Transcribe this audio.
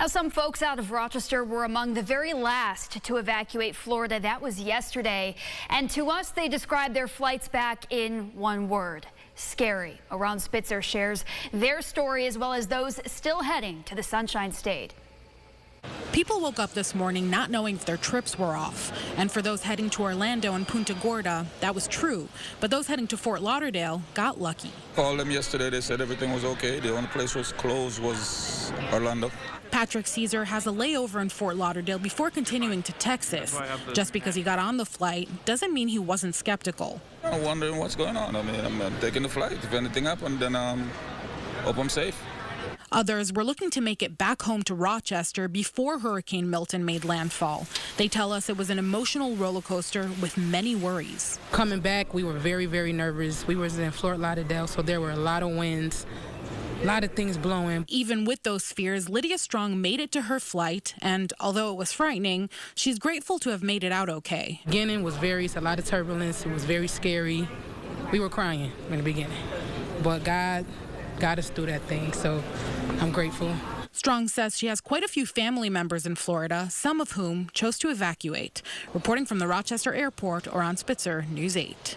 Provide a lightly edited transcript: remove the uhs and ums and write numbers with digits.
Now, some folks out of Rochester were among the very last to evacuate Florida. That was yesterday. And to us, they described their flights back in one word: scary. Ron Spitzer shares their story as well as those still heading to the Sunshine State. People woke up this morning not knowing if their trips were off. And for those heading to Orlando and Punta Gorda, that was true. But those heading to Fort Lauderdale got lucky. Called them yesterday. They said everything was okay. The only place was closed was Orlando. Patrick Caesar has a layover in Fort Lauderdale before continuing to Texas. Just because he got on the flight doesn't mean he wasn't skeptical. I'm wondering what's going on. I mean, I'm taking the flight. If anything happened, then hope I'm safe. Others were looking to make it back home to Rochester before Hurricane Milton made landfall. They tell us it was an emotional roller coaster with many worries. Coming back, we were very, very nervous. We were in Fort Lauderdale, so there were a lot of winds, a lot of things blowing. Even with those fears, Lydia Strong made it to her flight, and although it was frightening, she's grateful to have made it out okay. Beginning was a lot of turbulence. It was very scary. We were crying in the beginning, but God got us through that thing, so I'm grateful. Strong says she has quite a few family members in Florida, some of whom chose to evacuate. Reporting from the Rochester airport, Ron Spitzer, News 8.